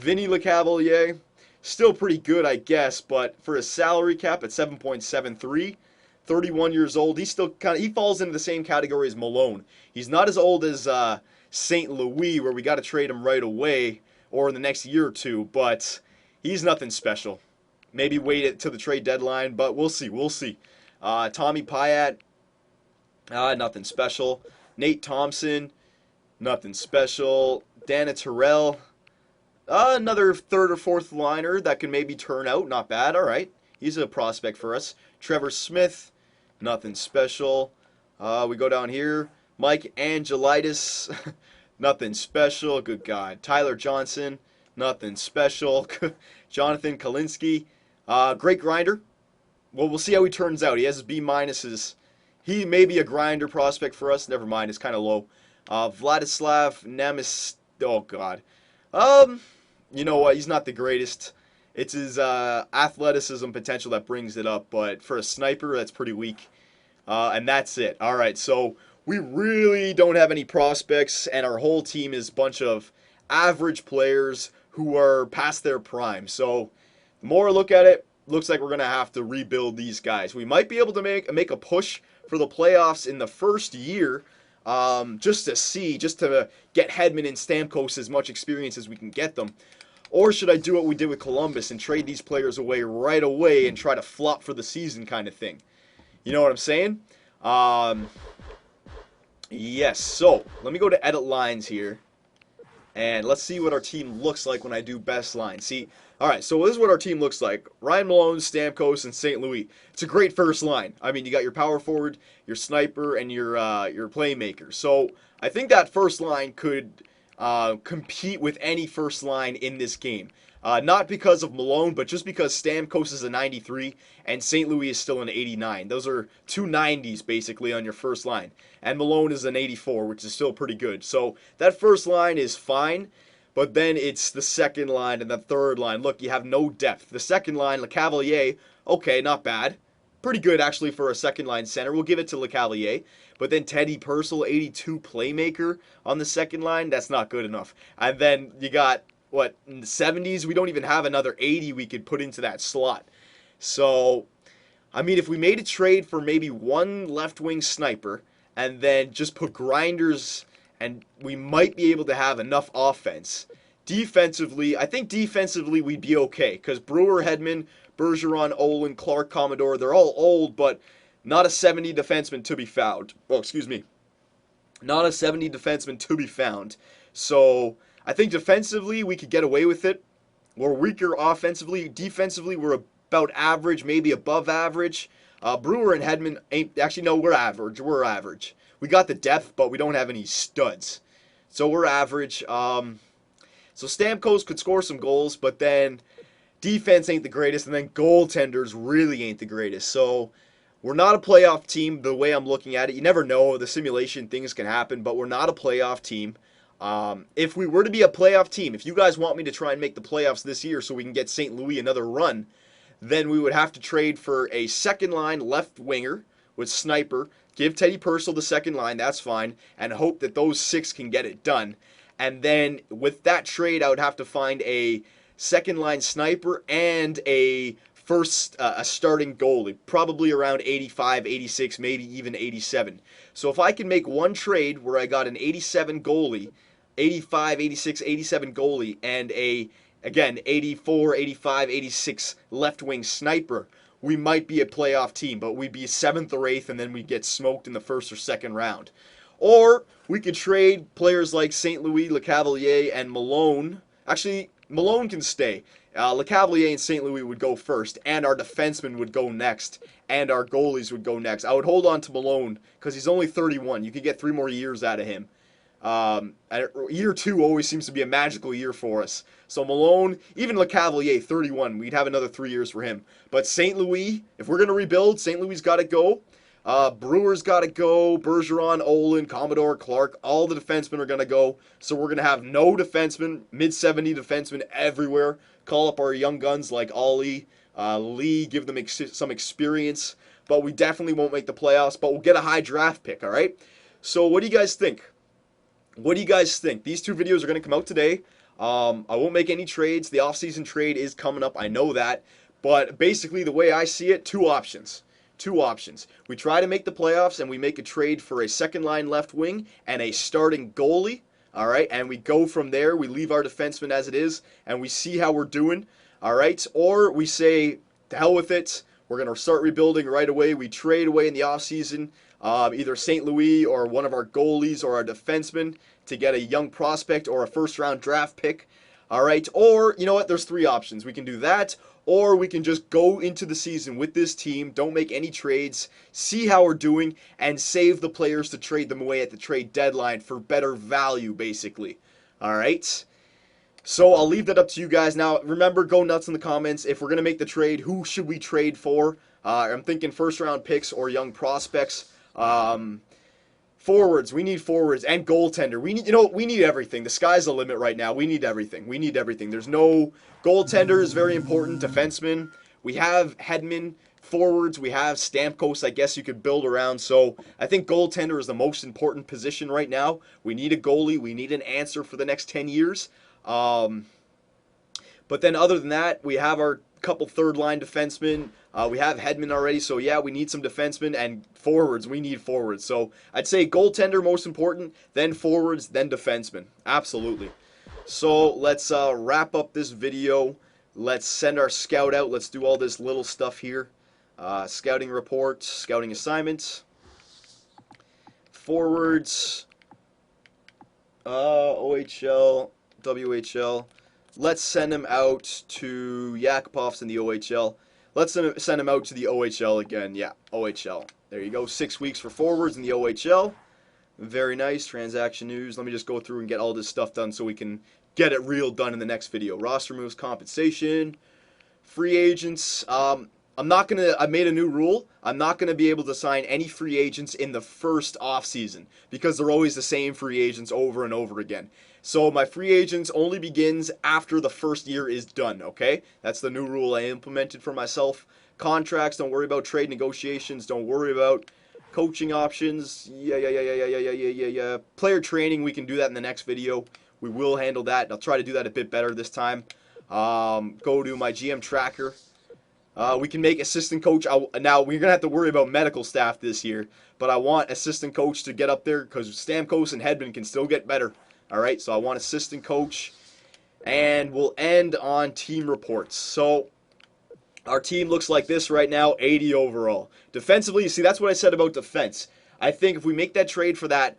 Vinny LeCavalier, still pretty good, I guess, but for his salary cap at 7.73, 31 years old, he's still he falls into the same category as Malone. He's not as old as St. Louis, where we got to trade him right away or in the next year or two, but he's nothing special. Maybe wait it to the trade deadline, but we'll see. We'll see. Tommy Pyatt, nothing special. Nate Thompson, nothing special. Dana Terrell, another third or fourth liner that can maybe turn out. Not bad. All right. He's a prospect for us. Trevor Smith, nothing special. We go down here. Mike Angelitis, nothing special. Good God. Tyler Johnson, nothing special. Jonathan Kalinsky, great grinder. Well, we'll see how he turns out. He has his B minuses. He may be a grinder prospect for us. Never mind. It's kind of low. Vladislav Nemes. Oh, God. You know what? He's not the greatest. It's his athleticism potential that brings it up. But for a sniper, that's pretty weak. And that's it. All right. So we really don't have any prospects. And our whole team is a bunch of average players who are past their prime. So the more I look at it, looks like we're going to have to rebuild these guys. We might be able to make a push for the playoffs in the first year, just to get Hedman and Stamkos as much experience as we can get them. Or should I do what we did with Columbus and trade these players away right away and try to flop for the season kind of thing? You know what I'm saying? Yes, so let me go to edit lines here. And let's see what our team looks like when I do best line. See, all right, so this is what our team looks like. Ryan Malone, Stamkos, and St. Louis. It's a great first line. I mean, you got your power forward, your sniper, and your playmaker. So I think that first line could compete with any first line in this game. Not because of Malone, but just because Stamkos is a 93 and St. Louis is still an 89. Those are two 90s basically on your first line. And Malone is an 84, which is still pretty good. So that first line is fine, but then it's the second line and the third line. Look, you have no depth. The second line, LeCavalier, okay, not bad. Pretty good actually for a second line center. We'll give it to LeCavalier. But then Teddy Purcell, 82 playmaker on the second line, that's not good enough. And then you got what, in the 70s, we don't even have another 80 we could put into that slot. So, I mean, if we made a trade for maybe one left wing sniper and then just put grinders, and we might be able to have enough offense. Defensively, I think defensively we'd be okay because Brewer, Hedman, Bergeron, Olin, Clark, Commodore, they're all old, but not a 70 defenseman to be found. Oh, excuse me. Not a 70 defenseman to be found. So I think defensively we could get away with it. We're weaker offensively. Defensively, we're about average, maybe above average. Brewer and Hedman ain't... Actually, no, we're average. We're average. We got the depth, but we don't have any studs. So we're average. So Stamkos could score some goals, but then defense ain't the greatest, and then goaltenders really ain't the greatest. So we're not a playoff team the way I'm looking at it. You never know. The simulation things can happen, but we're not a playoff team. If we were to be a playoff team, if you guys want me to try and make the playoffs this year so we can get St. Louis another run, then we would have to trade for a second line left winger with sniper, give Teddy Purcell the second line, that's fine, and hope that those six can get it done. And then with that trade, I would have to find a second line sniper and a starting goalie, probably around 85, 86, maybe even 87. So if I can make one trade where I got an 87 goalie, 85, 86, 87 goalie, and again, 84, 85, 86 left wing sniper, we might be a playoff team, but we'd be 7th or 8th, and then we'd get smoked in the first or second round. Or we could trade players like St. Louis, LeCavalier, and Malone. Actually, Malone can stay. LeCavalier and St. Louis would go first, and our defensemen would go next, and our goalies would go next. I would hold on to Malone because he's only 31. You could get 3 more years out of him. Year 2 always seems to be a magical year for us. So Malone, even LeCavalier, 31, we'd have another 3 years for him. But St. Louis, if we're going to rebuild, St. Louis got to go. Brewer's got to go. Bergeron, Olin, Commodore, Clark, all the defensemen are going to go. So we're going to have no defensemen, mid-70 defensemen everywhere. Call up our young guns like Ollie, Lee, give them some experience. But we definitely won't make the playoffs, but we'll get a high draft pick, all right? So what do you guys think? What do you guys think? These 2 videos are going to come out today. I won't make any trades. The offseason trade is coming up. I know that. But basically, the way I see it, two options. Two options. We try to make the playoffs and we make a trade for a second line left wing and a starting goalie. All right. And we go from there. We leave our defenseman as it is and we see how we're doing. All right. Or we say, to hell with it. We're going to start rebuilding right away. We trade away in the offseason either St. Louis or one of our goalies or our defenseman to get a young prospect or a first round draft pick. All right. Or, you know what? There's three options. We can do that, or we can just go into the season with this team, don't make any trades, see how we're doing, and save the players to trade them away at the trade deadline for better value, basically. All right. So I'll leave that up to you guys. Now, remember, go nuts in the comments. If we're going to make the trade, who should we trade for? I'm thinking first round picks or young prospects. Forwards, we need forwards and goaltender. We need, we need everything. The sky's the limit right now. We need everything. We need everything. There's no goaltender is very important. Defenseman, we have Hedman. Forwards, we have Stamkos. I guess you could build around. So I think goaltender is the most important position right now. We need a goalie. We need an answer for the next 10 years. But then other than that, we have our couple third line defensemen. We have Hedman already, so yeah, we need some defensemen and forwards. We need forwards. So I'd say goaltender most important, then forwards, then defensemen. Absolutely. So let's wrap up this video. Let's send our scout out. Let's do all this little stuff here. Scouting report, scouting assignments, forwards, OHL, WHL. Let's send him out to Yakupov's in the OHL. Let's send him out to the OHL again. Yeah, OHL. There you go. 6 weeks for forwards in the OHL. Very nice. Transaction news. Let me just go through and get all this stuff done so we can get it real done in the next video. Roster moves, compensation, free agents. I'm not going to, I made a new rule. I'm not going to be able to sign any free agents in the first offseason because they're always the same free agents over and over again. So my free agents only begins after the first year is done, okay? That's the new rule I implemented for myself. Contracts, don't worry about trade negotiations. Don't worry about coaching options. Yeah. Player training, we can do that in the next video. We will handle that. I'll try to do that a bit better this time. Go to my GM tracker. We can make assistant coach. Now, we're going to have to worry about medical staff this year, but I want assistant coach to get up there because Stamkos and Hedman can still get better. All right, so I want assistant coach, and we'll end on team reports. So our team looks like this right now, 80 overall. Defensively, you see, that's what I said about defense. I think if we make that trade for that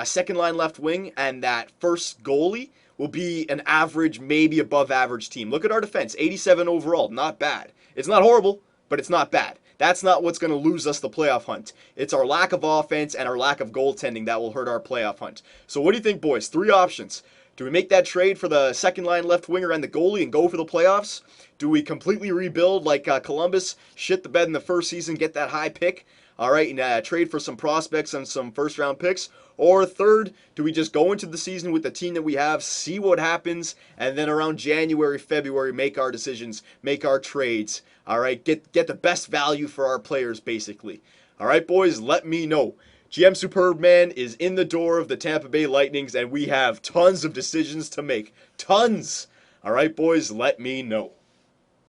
second line left wing and that first goalie, will be an average, maybe above average team. Look at our defense, 87 overall, not bad. It's not horrible, but it's not bad. That's not what's going to lose us the playoff hunt. It's our lack of offense and our lack of goaltending that will hurt our playoff hunt. So what do you think, boys? Three options. Do we make that trade for the second line left winger and the goalie and go for the playoffs? Do we completely rebuild like Columbus, shit the bed in the first season, get that high pick? All right, and trade for some prospects and some first-round picks? Or third, do we just go into the season with the team that we have, see what happens, and then around January, February, make our decisions, make our trades, all right? Get the best value for our players, basically. All right, boys, let me know. GM Superb Man is in the door of the Tampa Bay Lightnings, and we have tons of decisions to make. Tons! All right, boys, let me know.